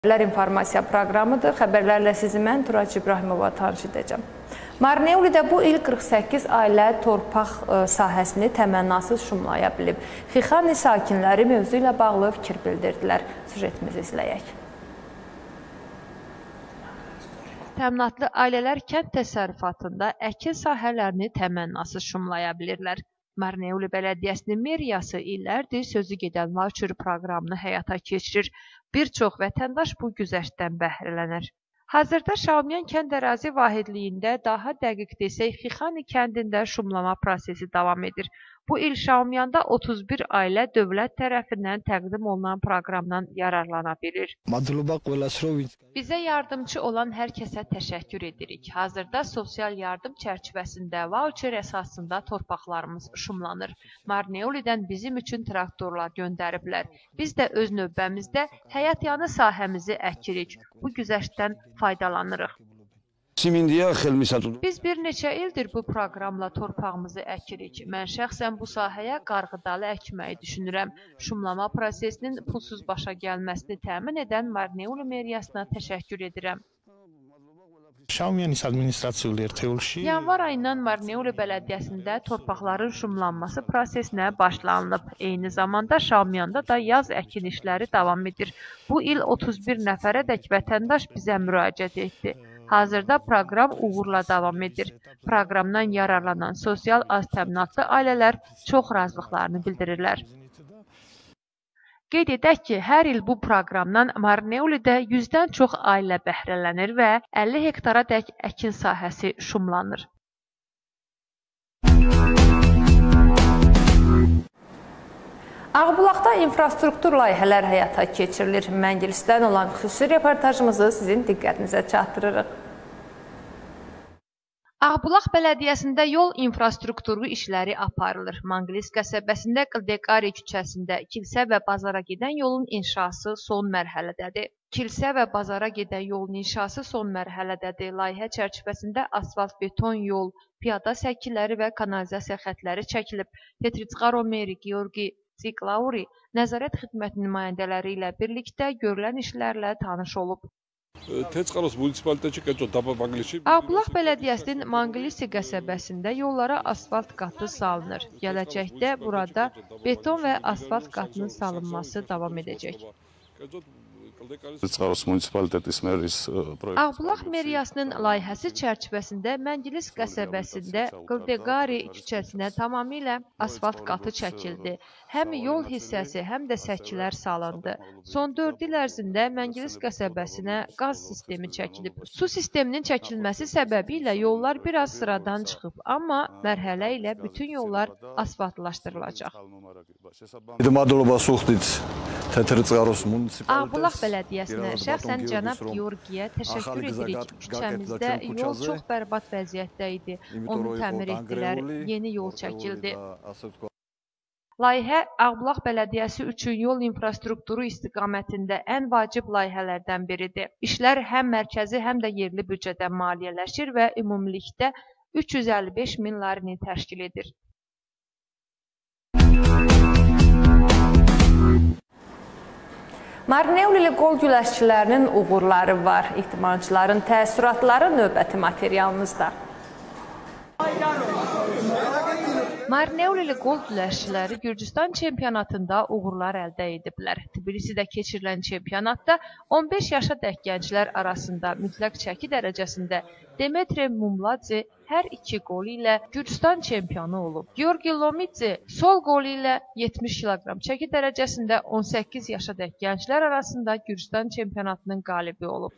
Xəbərlər informasiya proqramıdır. Xəbərlərlə sizi mən Turac İbrahimova tanış edəcəm. Marneolidə bu il 48 ailə torpaq sahəsini təmənnasız şumlaya bilib. Xixani sakinləri mövzu ilə bağlı fikir bildirdilər. Süjetimizi izləyək. Təminatlı ailələr kənd təsərrüfatında əkin sahələrini təmənnasız şumlaya bilirlər. Marneoli Bələdiyyəsinin meriyası illərdir sözü gedən voucher proqramını həyata keçirir. Bir çox vətəndaş bu güzəştdən bəhrələnir. Hazırda Şaumyan kənd ərazi vahidliyində, daha dəqiq desək, Xixani kəndində şumlama prosesi davam edir. Bu il Şaumyanda 31 ailə dövlət tərəfindən təqdim olunan proqramdan yararlana bilir. Bizə yardımcı olan hər kəsə təşəkkür edirik. Hazırda sosial yardım çərçivəsində voucher əsasında torpaqlarımız şumlanır. Marneolidən bizim üçün traktorlar göndəriblər. Biz də öz növbəmizdə həyatyanı sahəmizi əkirik. Bu güzəştdən faydalanırıq. Biz bir neçə ildir bu proqramla torpağımızı əkirik. Mən şəxsən bu sahəyə qarğıdalı əkməyi düşünürəm. Şumlama prosesinin pulsuz başa gəlməsini təmin edən Marneoli meriyasına təşəkkür edirəm. Yanvar ayından Marneoli Bələdiyyəsində torpaqların şumlanması prosesinə başlanılıb. Eyni zamanda Şaumyanda da yaz əkin işləri davam edir. Bu il 31 nəfərədək vətəndaş bizə müraciət etdi. Hazırda proqram uğurla davam edir. Proqramdan yararlanan sosial az təminatlı ailələr çox razılıqlarını bildirirlər. Qeyd edək ki, hər il bu proqramdan Marneolidə 100-dən çox ailə bəhrələnir və 50 hektara dək əkin sahəsi şumlanır. Ağbulaqda infrastruktur layihələr həyata keçirilir. Məngilisdən olan xüsusi reportajımızı sizin diqqətinizə çatdırırıq. Ağbulaq Bələdiyyəsində yol infrastrukturu işləri aparılır. Mangilis qəsəbəsində Qildekari küçəsində kilsə və bazara gedən yolun inşası son mərhələdədir. Kilsə və bazara gedən yolun inşası son mərhələdədir. Layihə çərçivəsində asfalt beton yol, piyada səkiləri və kanalizasiya xətləri çəkilib. Petriçqa Romeri, Georgi Ziklauri nəzarət xidməti nümayəndələri ilə birlikdə görülən işlərlə tanış olub. Ağbulaq Bələdiyyəsinin Mangilisi qəsəbəsində yollara asfalt qatı salınır. Gələcəkdə burada beton və asfalt qatının salınması davam edəcək. Ağbulaq meriyasının layihəsi çərçivəsində Məngilis qəsəbəsində Qildekari küçəsinə tamamilə asfalt qatı çəkildi. Həm yol hissəsi, həm də səkilər salındı. Son 4 il ərzində Məngilis qəsəbəsinə qaz sistemi çəkilib. Su sisteminin çəkilməsi səbəbi ilə yollar biraz sıradan çıxıb, amma mərhələ ilə bütün yollar asfaltlaşdırılacaq. Ağbulaq Bələdiyyəsinə şəxsən cənab Georgiyə təşəkkür edirik. Küçəmizdə yol çox bərbad vəziyyətdə idi. Onu təmir etdilər, yeni yol çəkildi. Layihə Ağbulaq Bələdiyyəsi üçün yol infrastrukturu istiqamətində ən vacib layihələrdən biridir. İşlər həm mərkəzi, həm də yerli büdcədən maliyyələşir və ümumilikdə 355 min larini təşkil edir. Marneolili qol güləşçilərinin uğurları var. İhtimalçıların təəssüratları növbəti materialımızda. Marneolili qol güləşçiləri Gürcüstan çempionatında uğurlar əldə ediblər. Tbilisidə keçirilən çempionatda 15 yaşa dək gənclər arasında mütləq çəki dərəcəsində Demetri Mumladze hər 2 qolu ilə Gürcüstan çempionu olub. Georgi Lomidze sol qolu ilə 70 kq çəki dərəcəsində 18 yaşa dək gənclər arasında Gürcüstan çempionatının qalibi olub.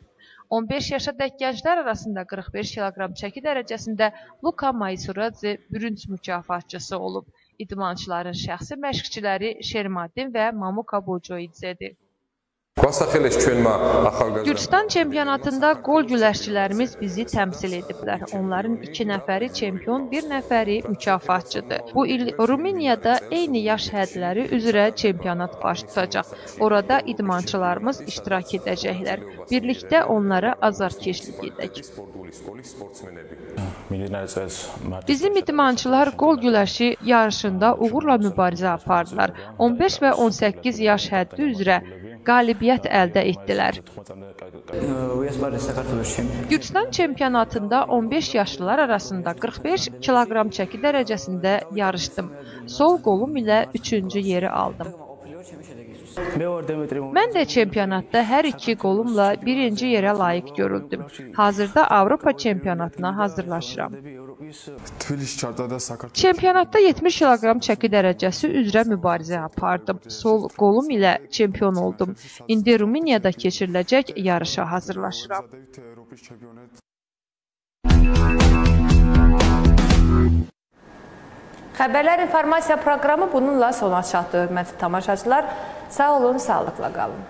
15 yaşa dək gənclər arasında 45 kq çəki dərəcəsində Luka Maysuradze bürünc mükafatçısı olub. İdmançıların şəxsi məşqçiləri Şermadin və Mamuka Bojoidzedir. Gürcüstan çempionatında qol güləşçilərimiz bizi təmsil ediblər. Onların 2 nəfəri çempion, 1 nəfəri mükafatçıdır. Bu il Rumeniyada eyni yaş hədləri üzrə çempionat baş tutacaq. Orada idmançılarımız iştirak edəcəklər. Birlikdə onlara azarkeşlik edək. Bizim idmançılar qol güləşi yarışında uğurla mübarizə apardılar. 15 və 18 yaş həddi üzrə qalibiyyət əldə etdilər. Gürcüstan çempionatında 15 yaşlılar arasında 45 kiloqram çəki dərəcəsində yarışdım. Sol qolum ilə 3-cü yeri aldım. Mən də çempionatda hər iki qolumla 1-ci yerə layiq görüldüm. Hazırda Avropa çempionatına hazırlaşıram. Çempionatda 70 kiloqram çəki dərəcəsi üzrə mübarizə apardım. Sol qolum ilə çempion oldum. İndi Rumeniyada keçiriləcək yarışa hazırlaşıram. Xəbərlər informasiya proqramı bununla sona çatdı, hörmətli tamaşaçılar. Sağ olun, sağlıqla qalın.